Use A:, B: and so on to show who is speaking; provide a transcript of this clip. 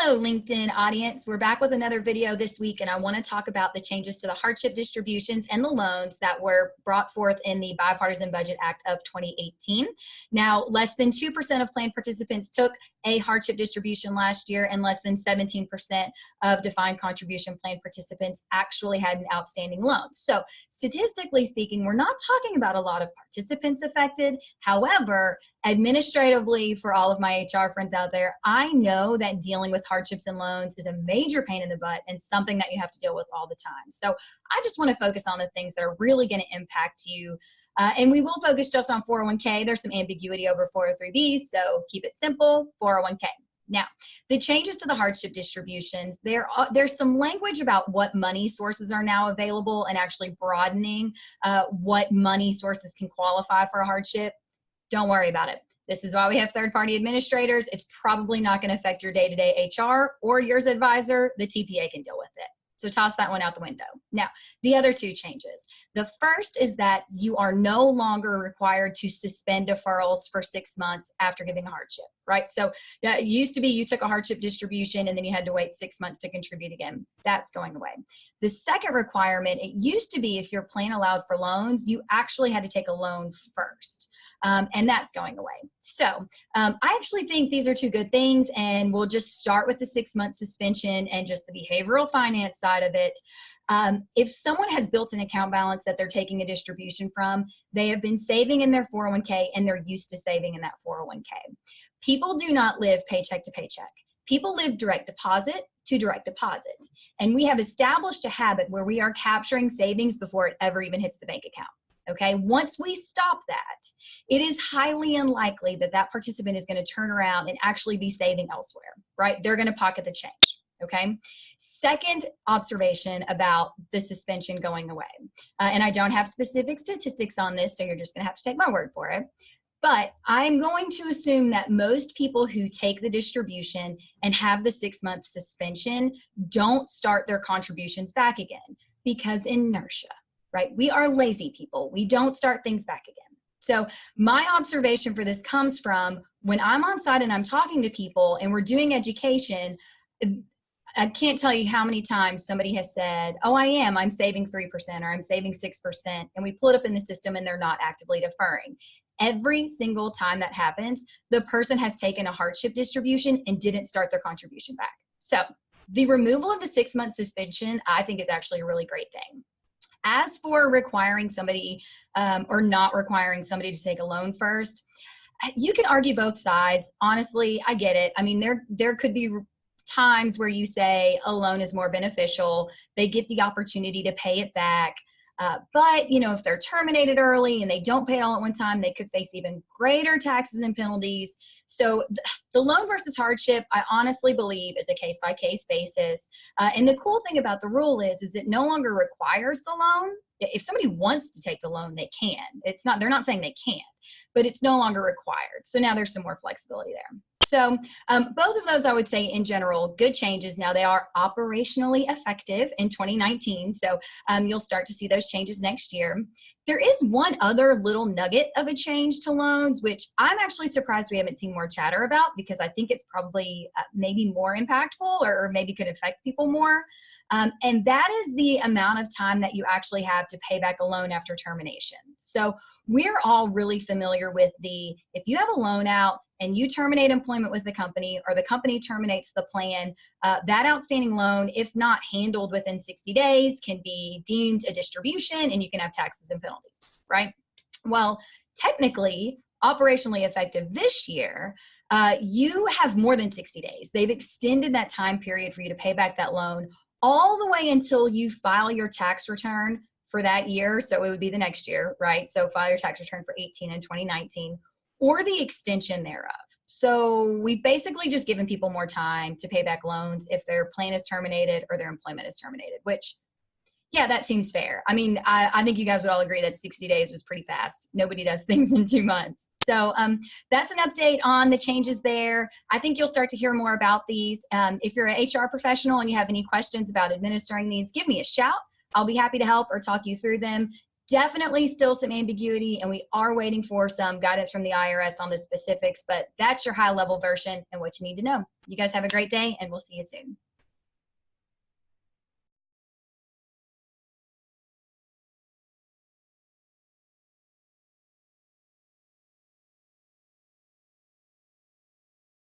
A: Hello, LinkedIn audience. We're back with another video this week, and I want to talk about the changes to the hardship distributions and the loans that were brought forth in the Bipartisan Budget Act of 2018. Now, less than 2% of plan participants took a hardship distribution last year, and less than 17% of defined contribution plan participants actually had an outstanding loan. So statistically speaking, we're not talking about a lot of participants affected. However, administratively, for all of my HR friends out there, I know that dealing with hardships and loans is a major pain in the butt and something that you have to deal with all the time. So I just want to focus on the things that are really going to impact you. And we will focus just on 401k. There's some ambiguity over 403bs, so keep it simple, 401k. Now, the changes to the hardship distributions, there's some language about what money sources are now available and actually broadening what money sources can qualify for a hardship. Don't worry about it. This is why we have third-party administrators. It's probably not going to affect your day-to-day HR or yours advisor. The TPA can deal with it. So toss that one out the window. Now, the other two changes. The first is that you are no longer required to suspend deferrals for 6 months after giving a hardship, right? So it used to be you took a hardship distribution and then you had to wait 6 months to contribute again. That's going away. The second requirement, it used to be if your plan allowed for loans, you actually had to take a loan first. And that's going away. So I actually think these are two good things, and we'll just start with the 6-month suspension and just the behavioral finance side of it. If someone has built an account balance that they're taking a distribution from, they have been saving in their 401k and they're used to saving in that 401k. People do not live paycheck to paycheck. People live direct deposit to direct deposit. And we have established a habit where we are capturing savings before it ever even hits the bank account. Okay, once we stop that, it is highly unlikely that that participant is going to turn around and actually be saving elsewhere, right? They're going to pocket the change, okay? Second observation about the suspension going away, and I don't have specific statistics on this, so you're just going to have to take my word for it, but I'm going to assume that most people who take the distribution and have the 6-month suspension don't start their contributions back again because inertia. Right? We are lazy people. We don't start things back again. So my observation for this comes from when I'm on site and I'm talking to people and we're doing education, I can't tell you how many times somebody has said, oh, I'm saving 3% or I'm saving 6%. And we pull it up in the system and they're not actively deferring. Every single time that happens, the person has taken a hardship distribution and didn't start their contribution back. So the removal of the 6-month suspension, I think, is actually a really great thing. As for requiring somebody or not requiring somebody to take a loan first, you can argue both sides. Honestly, I get it. I mean, there could be times where you say a loan is more beneficial. They get the opportunity to pay it back. But, you know, if they're terminated early and they don't pay it all at one time, they could face even greater taxes and penalties. So the loan versus hardship, I honestly believe, is a case-by-case basis. And the cool thing about the rule is it no longer requires the loan. If somebody wants to take the loan, they can. They're not saying they can't, but it's no longer required. So now there's some more flexibility there. So both of those, I would say, in general, good changes. Now, they are operationally effective in 2019, so you'll start to see those changes next year. There is one other little nugget of a change to loans, which I'm actually surprised we haven't seen more chatter about, because I think it's probably maybe more impactful or maybe could affect people more. And that is the amount of time that you actually have to pay back a loan after termination. So we're all really familiar with if you have a loan out and you terminate employment with the company, or the company terminates the plan, that outstanding loan, if not handled within 60 days, can be deemed a distribution and you can have taxes and penalties, right? Well, technically, operationally effective this year, you have more than 60 days. They've extended that time period for you to pay back that loan all the way until you file your tax return for that year. So it would be the next year, right? So file your tax return for 18 and 2019, or the extension thereof. So we've basically just given people more time to pay back loans if their plan is terminated or their employment is terminated, which, yeah, that seems fair. I mean, I think you guys would all agree that 60 days was pretty fast. Nobody does things in 2 months. So that's an update on the changes there. I think you'll start to hear more about these. If you're an HR professional and you have any questions about administering these, give me a shout. I'll be happy to help or talk you through them. definitely still some ambiguity, and we are waiting for some guidance from the IRS on the specifics, but that's your high level version and what you need to know. You guys have a great day, and we'll see you soon.